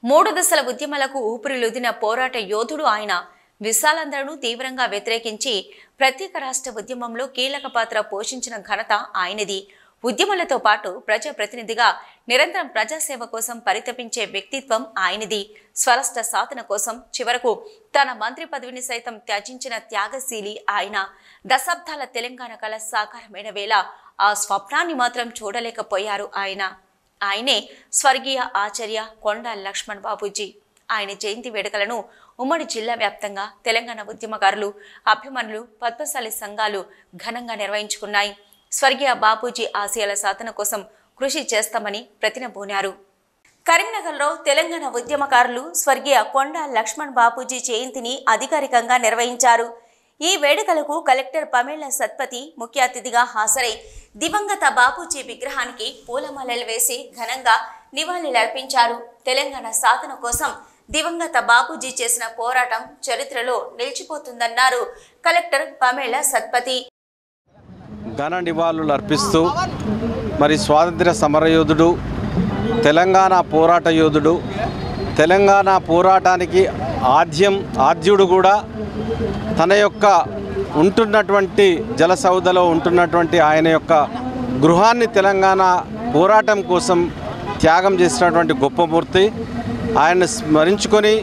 మూడు దశల ఉద్యమాలకు ఊపిరిలూదిన పోరాట యోధుడు ఆయన. విశాలందరూ తీవ్రంగా వ్యతిరేకించి ప్రత్యేక రాష్ట్ర ఉద్యమంలో కీలక పాత్ర పోషించిన ఘనత ఆయనది. ఉద్యమాలతో పాటు ప్రజాప్రతినిధిగా నిరంతరం ప్రజాసేవ కోసం పరితపించే వ్యక్తిత్వం ఆయనది. స్వరాష్ట్ర సాధన కోసం చివరకు తన మంత్రి పదవిని సైతం త్యజించిన త్యాగశీలి ఆయన. దశాబ్దాల తెలంగాణ కళ సాకారమైన వేళ ఆ స్వప్నాన్ని మాత్రం చూడలేకపోయారు ఆయన. ఆయనే స్వర్గీయ ఆచార్య కొండ లక్ష్మణ్ బాపూజీ. ఆయన జయంతి వేడుకలను ఉమ్మడి జిల్లా వ్యాప్తంగా తెలంగాణ ఉద్యమకారులు, అభిమానులు, పద్మశాలి సంఘాలు ఘనంగా నిర్వహించుకున్నాయి. స్వర్గీయ బాపూజీ ఆశయాల సాధన కోసం కృషి చేస్తామని ప్రతినబూనారు. కరీంనగర్లో తెలంగాణ ఉద్యమకారులు స్వర్గీయ కొండ లక్ష్మణ్ బాపూజీ జయంతిని అధికారికంగా నిర్వహించారు. ఈ వేడుకలకు కలెక్టర్ పమేళ సత్పతి ముఖ్య అతిథిగా హాజరై దివంగత బాపూజీ విగ్రహానికి పూలమాలలు వేసి ఘనంగా నివాళులర్పించారు. తెలంగాణ సాధన కోసం దివంగత బాపూజీ చేసిన పోరాటం చరిత్రలో నిలిచిపోతుందన్నారు కలెక్టర్ పమేళ సత్పతి. ఘన నివాళులు అర్పిస్తూ మరి స్వాతంత్ర్య సమరయోధుడు, తెలంగాణ పోరాట యోధుడు, తెలంగాణ పోరాటానికి ఆద్యుడు కూడా తన యొక్క ఉంటున్నటువంటి జలసౌధలో ఉంటున్నటువంటి ఆయన యొక్క గృహాన్ని తెలంగాణ పోరాటం కోసం త్యాగం చేసినటువంటి గొప్ప మూర్తి. ఆయన్ని స్మరించుకొని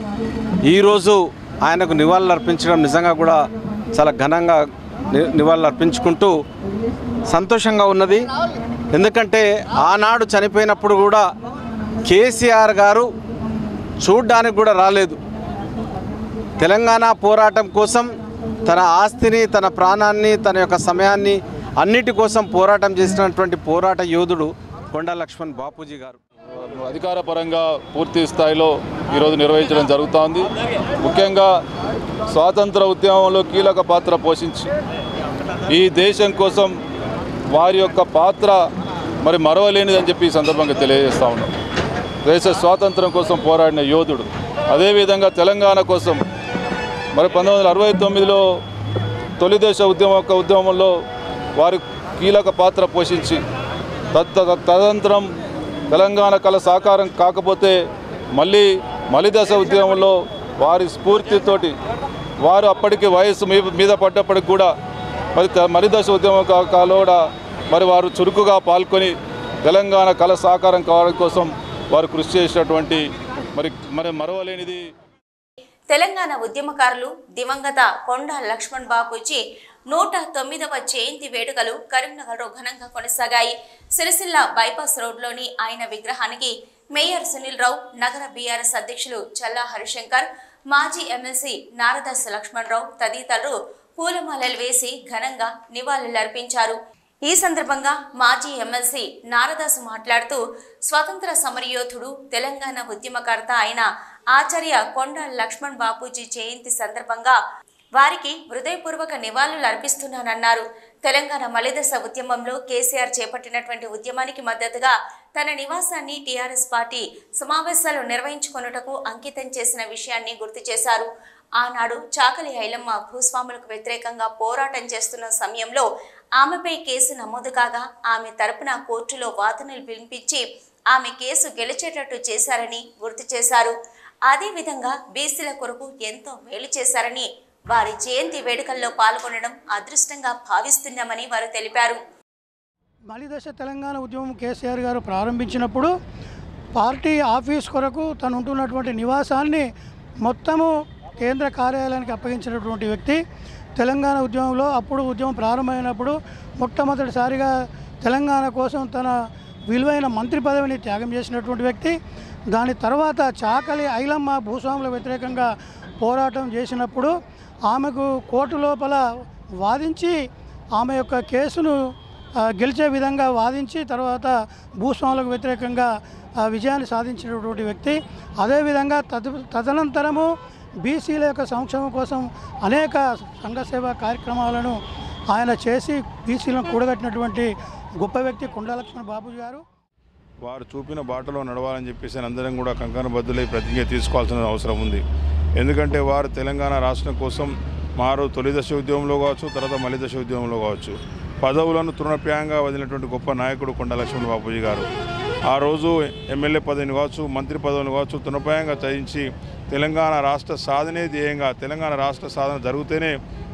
ఈరోజు ఆయనకు నివాళులు అర్పించడం నిజంగా కూడా చాలా ఘనంగా నివాళులు అర్పించుకుంటూ సంతోషంగా ఉన్నది. ఎందుకంటే ఆనాడు చనిపోయినప్పుడు కూడా కేసీఆర్ గారు చూడ్డానికి కూడా రాలేదు. తెలంగాణ పోరాటం కోసం తన ఆస్తిని, తన ప్రాణాన్ని, తన యొక్క సమయాన్ని అన్నిటి కోసం పోరాటం చేసినటువంటి పోరాట యోధుడు కొండ లక్ష్మణ్ బాపూజీ గారు. అధికార పరంగా పూర్తి స్థాయిలో ఈరోజు నిర్వహించడం జరుగుతోంది. ముఖ్యంగా స్వాతంత్ర ఉద్యమంలో కీలక పాత్ర పోషించి ఈ దేశం కోసం వారి యొక్క పాత్ర మరి మరవలేనిదని చెప్పి ఈ సందర్భంగా తెలియజేస్తూ ఉన్నాం. దేశ స్వాతంత్రం కోసం పోరాడిన యోధుడు. అదేవిధంగా తెలంగాణ కోసం మరి 1969లో తొలి దేశ ఉద్యమంలో వారి కీలక పాత్ర పోషించి తదనంతరం తెలంగాణ కళ సాకారం కాకపోతే మళ్ళీ దశ ఉద్యమంలో వారి స్ఫూర్తితోటి వారు అప్పటికి వయసు మీద పడ్డప్పటికి కూడా మరి దశ ఉద్యమం కాలోడా మరి వారు చురుకుగా పాల్గొని తెలంగాణ కళ సాకారం కావడం కోసం వారు కృషి చేసినటువంటి మరి మరవలేనిది. తెలంగాణ ఉద్యమకారులు దివంగత కొండ లక్ష్మణ్ బాపూజీ 109వ జయంతి వేడుకలు కరీంనగర్లో ఘనంగా కొనసాగాయి. సిరిసిల్ల బైపాస్ రోడ్లోని ఆయన విగ్రహానికి మేయర్ సునీల్ రావు, నగర బీఆర్ఎస్ అధ్యక్షులు చల్లా హరిశంకర్, మాజీ ఎమ్మెల్సీ నారదాస్ లక్ష్మణరావు తదితరులు పూలమాలలు వేసి ఘనంగా నివాళులర్పించారు. ఈ సందర్భంగా మాజీ ఎమ్మెల్సీ నారదాసు మాట్లాడుతూ స్వాతంత్ర సమరయోధుడు, తెలంగాణ ఉద్యమకర్త అయిన ఆచార్య కొండ లక్ష్మణ్ బాపూజీ జయంతి సందర్భంగా వారికి హృదయపూర్వక నివాళులు అర్పిస్తున్నానన్నారు. తెలంగాణ మలిదశ ఉద్యమంలో కేసీఆర్ చేపట్టినటువంటి ఉద్యమానికి మద్దతుగా తన నివాసాన్ని టీఆర్ఎస్ పార్టీ సమావేశాలు నిర్వహించుకొనుటకు అంకితం చేసిన విషయాన్ని గుర్తు చేశారు. ఆనాడు చాకలి ఐలమ్మ భూస్వాములకు వ్యతిరేకంగా పోరాటం చేస్తున్న సమయంలో ఆమెపై కేసు నమోదు కాగా ఆమె తరపున కోర్టులో వాదనలు వినిపించి ఆమె కేసు గెలిచేటట్టు చేశారని గుర్తు చేశారు. అదేవిధంగా బీసీల కొరకు ఎంతో మేలు చేశారని, వారి జయంతి వేడుకల్లో పాల్గొనడం అదృష్టంగా భావిస్తున్నామని వారు తెలిపారు. మలిదశ తెలంగాణ ఉద్యమం కేసీఆర్ గారు ప్రారంభించినప్పుడు పార్టీ ఆఫీస్ కొరకు తను ఉంటున్నటువంటి నివాసాన్ని మొత్తము కేంద్ర కార్యాలయానికి అప్పగించినటువంటి వ్యక్తి. తెలంగాణ ఉద్యమంలో అప్పుడు ఉద్యమం ప్రారంభమైనప్పుడు మొట్టమొదటిసారిగా తెలంగాణ కోసం తన విలువైన మంత్రి పదవిని త్యాగం చేసినటువంటి వ్యక్తి. దాని తర్వాత చాకలి ఐలమ్మ భూస్వాముల వ్యతిరేకంగా పోరాటం చేసినప్పుడు ఆమెకు కోర్టు లోపల వాదించి ఆమె యొక్క కేసును గెలిచే విధంగా వాదించి తర్వాత భూస్వాములకు వ్యతిరేకంగా విజయాన్ని సాధించినటువంటి వ్యక్తి. అదేవిధంగా తదనంతరము బీసీల యొక్క సంక్షేమం కోసం అనేక సంఘ సేవా కార్యక్రమాలను ఆయన చేసి బీసీలను కూడగట్టినటువంటి గొప్ప వ్యక్తి కొండ లక్ష్మణ్ బాపూజీ గారు. వారు చూపిన బాటలో నడవాలని చెప్పేసి అందరం కూడా కంకణబద్దులై ప్రతిజ్ఞ తీసుకోవాల్సిన అవసరం ఉంది. ఎందుకంటే వారు తెలంగాణ రాష్ట్రం కోసం మారు తొలి దశ ఉద్యమంలో కావచ్చు, తర్వాత మలి దశ ఉద్యమంలో కావచ్చు పదవులను తృణప్రాయంగా వదిలినటువంటి గొప్ప నాయకుడు కొండ లక్ష్మణ్ బాపూజీ గారు. ఆ రోజు ఎమ్మెల్యే పదవిని కావచ్చు, మంత్రి పదవిని కావచ్చు తునపాయంగా త్యజించి తెలంగాణ రాష్ట్ర సాధనే ధ్యేయంగా తెలంగాణ రాష్ట్ర సాధన జరిగితేనే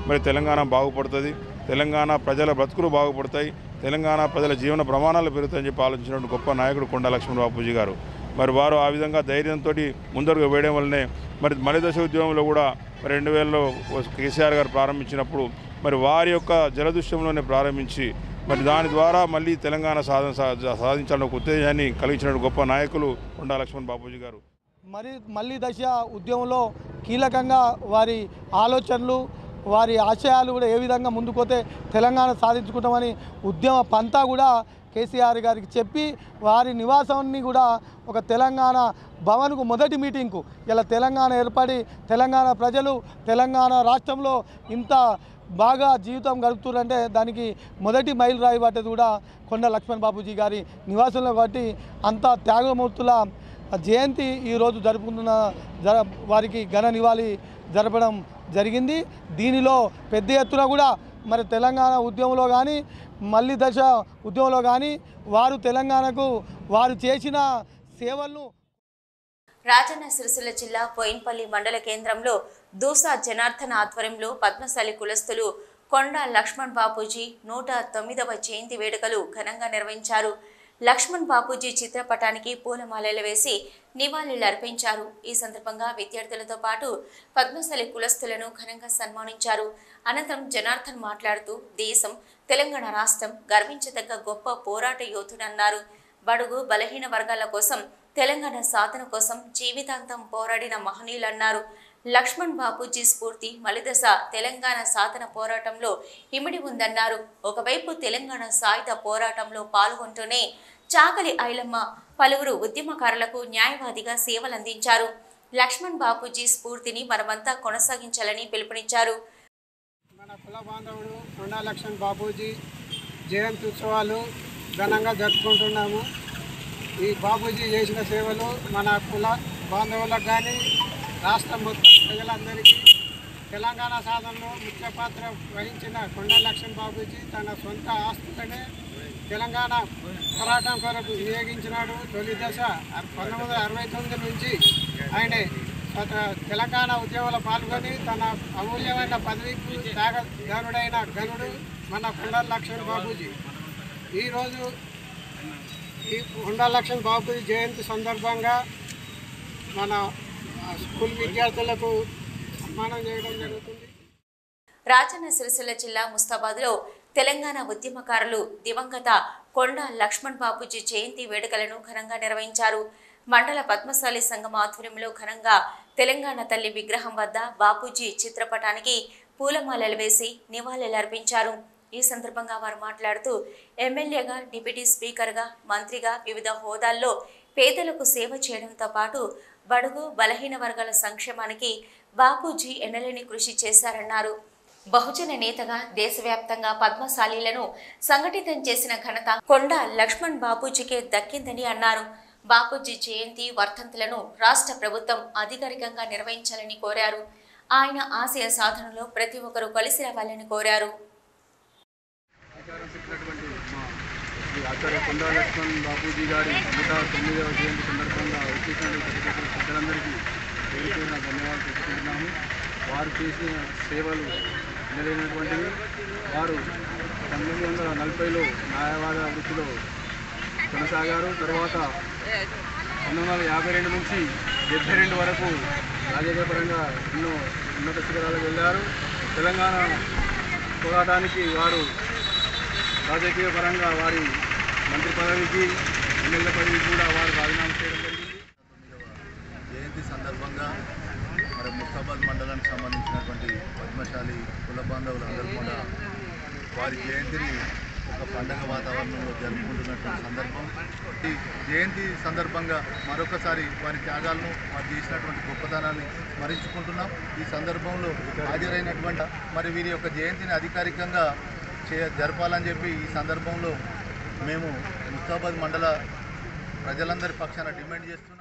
మరి తెలంగాణ బాగుపడుతుంది, తెలంగాణ ప్రజల బ్రతుకులు బాగుపడతాయి, తెలంగాణ ప్రజల జీవన ప్రమాణాలు పెరుగుతాయని చెప్పి ఆలోచించినటువంటి గొప్ప నాయకుడు కొండా లక్ష్మణ్ బాపూజీ గారు. మరి వారు ఆ విధంగా ధైర్యంతో ముందరకు వేయడం వల్లనే మరి మలిదశ ఉద్యమంలో కూడా 2000లో కేసీఆర్ గారు ప్రారంభించినప్పుడు మరి వారి యొక్క జలదృశ్యంలోనే ప్రారంభించి మరి దాని ద్వారా మళ్ళీ తెలంగాణ సాధించాలని ఒక ఉత్తేజాన్ని కలిగించిన గొప్ప నాయకులు కొండా లక్ష్మణ్ బాపూజీ గారు. మళ్ళీ దశ ఉద్యమంలో కీలకంగా వారి ఆలోచనలు, వారి ఆశయాలు కూడా ఏ విధంగా ముందుకోతే తెలంగాణ సాధించుకుంటామని ఉద్యమ పంతా కూడా కేసీఆర్ గారికి చెప్పి వారి నివాసాన్ని కూడా ఒక తెలంగాణ భవన్కు మొదటి మీటింగ్కు ఇలా తెలంగాణ ఏర్పడి తెలంగాణ ప్రజలు తెలంగాణ రాష్ట్రంలో ఇంత బాగా జీవితం గడుపుతున్నారంటే దానికి మొదటి మైలు రాయి పట్టేది కూడా కొండా లక్ష్మణ్ బాపూజీ గారి నివాసంలో కాబట్టి అంత త్యాగమూర్తుల జయంతి ఈరోజు జరుపుకుంటున్న వారికి ఘన నివాళి జరపడం జరిగింది. దీనిలో పెద్ద ఎత్తున కూడా మరి తెలంగాణ ఉద్యమంలో కానీ మళ్ళీ దశ ఉద్యమంలో కానీ వారు తెలంగాణకు వారు చేసిన సేవలను రాజన్న సిరిసిల్ల జిల్లా పోయిన్పల్లి మండల కేంద్రంలో దూసా జనార్దన్ ఆధ్వర్యంలో పద్మశాలి కులస్తులు కొండా లక్ష్మణ్ బాపూజీ 109వ జయంతి వేడుకలు ఘనంగా నిర్వహించారు. లక్ష్మణ్ బాపూజీ చిత్రపటానికి పూలమాలలు వేసి నివాళులు అర్పించారు. ఈ సందర్భంగా విద్యార్థులతో పాటు పద్మశాలి కులస్తులను ఘనంగా సన్మానించారు. అనంతరం జనార్దన్ మాట్లాడుతూ దేశం తెలంగాణ రాష్ట్రం గర్వించదగ్గ గొప్ప పోరాట యోధుడన్నారు. బడుగు బలహీన వర్గాల కోసం తెలంగాణ సాధన కోసం జీవితాంతం పోరాడిన మహనీయులన్నారు. లక్ష్మణ్ బాపూజీ స్ఫూర్తి మలిదశ తెలంగాణ సాధన పోరాటంలో ఇమిడి ఉందన్నారు. ఒకవైపు తెలంగాణ సాయుధ పోరాటంలో పాల్గొంటూనే చాకలి ఐలమ్మ పలువురు ఉద్యమకారులకు న్యాయవాదిగా సేవలందించారు. లక్ష్మణ్ బాపూజీ స్ఫూర్తిని మనమంతా కొనసాగించాలని పిలుపునిచ్చారు. మన కుల బాంధవుడు కొండా లక్ష్మణ్ బాపూజీ జయంతి ఉత్సవాలు ఘనంగా జరుపుకుంటున్నాము. ఈ బాపూజీ చేసిన సేవలు మన కుల బాంధవులకు కానీ రాష్ట్రం మొత్తం ప్రజలందరికీ తెలంగాణ సాధనలో ముఖ్య పాత్ర వహించిన కొండా లక్ష్మణ్ బాపూజీ తన సొంత ఆస్తులనే తెలంగాణ పోరాటం కొరకు వినియోగించినాడు. తొలి దశ 1969 నుంచి ఆయన తెలంగాణ ఉద్యమంలో పాల్గొని తన అమూల్యమైన పదవికి త్యాగదారుడైన గనుడు మన కొండా లక్ష్మణ్ బాపూజీ. ఈరోజు ఈ కొండా లక్ష్మణ్ బాపూజీ జయంతి సందర్భంగా మన స్కూల్ విద్యార్థులకు సన్మానం చేయడం జరుగుతుంది. రాజన్న సిరిసిల్ల జిల్లా ముస్తాబాద్లో తెలంగాణ ఉద్యమకారులు దివంగత కొండా లక్ష్మణ్ బాపూజీ జయంతి వేడుకలను ఘనంగా నిర్వహించారు. మండల పద్మశాలి సంఘం ఆధ్వర్యంలో ఘనంగా తెలంగాణ తల్లి విగ్రహం వద్ద బాపూజీ చిత్రపటానికి పూలమాలలు వేసి నివాళులర్పించారు. ఈ సందర్భంగా వారు మాట్లాడుతూ ఎమ్మెల్యేగా, డిప్యూటీ స్పీకర్గా, మంత్రిగా వివిధ హోదాల్లో పేదలకు సేవ చేయడంతో పాటు బడుగు బలహీన వర్గాల సంక్షేమానికి బాపూజీ ఎనలేని కృషి చేశారన్నారు. బహుజన నేతగా దేశవ్యాప్తంగా పద్మశాలీలను సంఘటితం చేసిన ఘనత కొండా లక్ష్మణ్ బాపూజీకే దక్కిందని అన్నారు. బాపూజీ జయంతి వర్ధంతులను రాష్ట్ర ప్రభుత్వం అధికారికంగా నిర్వహించాలని కోరారు. ఆయన ఆశయ సాధనలో ప్రతి ఒక్కరూ కలిసి రావాలని కోరారు. ఆచార్య కొండా లక్ష్మణ్ బాపూజీ గారి 109వ జయంతి సందర్భంగా వచ్చేసిన ప్రజలందరికీ పేరుపైన ధన్యవాదాలు తెలుపుతున్నాము. వారు చేసిన సేవలు నిలైనటువంటివి. వారు 1940లో న్యాయవాద వృత్తిలో కొనసాగారు. తర్వాత 1952 నుంచి 72 వరకు రాజకీయపరంగా ఎన్నో ఉన్నత శిఖరాలకు వెళ్ళారు. తెలంగాణ పోరాటానికి వారు రాజకీయ పరంగా వారి మంత్రి పదవికి, ఎమ్మెల్యే పదవికి కూడా వారు రాజీనామా చేయడం జరిగింది. జయంతి సందర్భంగా మరి ముస్తాబాద్ మండలానికి సంబంధించినటువంటి పద్మశాలి కుల బాంధవులందరూ కూడా వారి జయంతిని ఒక పండగ వాతావరణంలో జరుపుకుంటున్నటువంటి సందర్భం. ఈ జయంతి సందర్భంగా మరొకసారి వారి త్యాగాలను, వారు చేసినటువంటి గొప్పతనాన్ని స్మరించుకుంటున్నాం. ఈ సందర్భంలో హాజరైనటువంటి మరి వీరి యొక్క జయంతిని అధికారికంగా జరపాలని చెప్పి ఈ సందర్భంలో మేము ముస్తాబాద్ మండల ప్రజలందరి పక్షాన డిమాండ్ చేస్తున్నాం.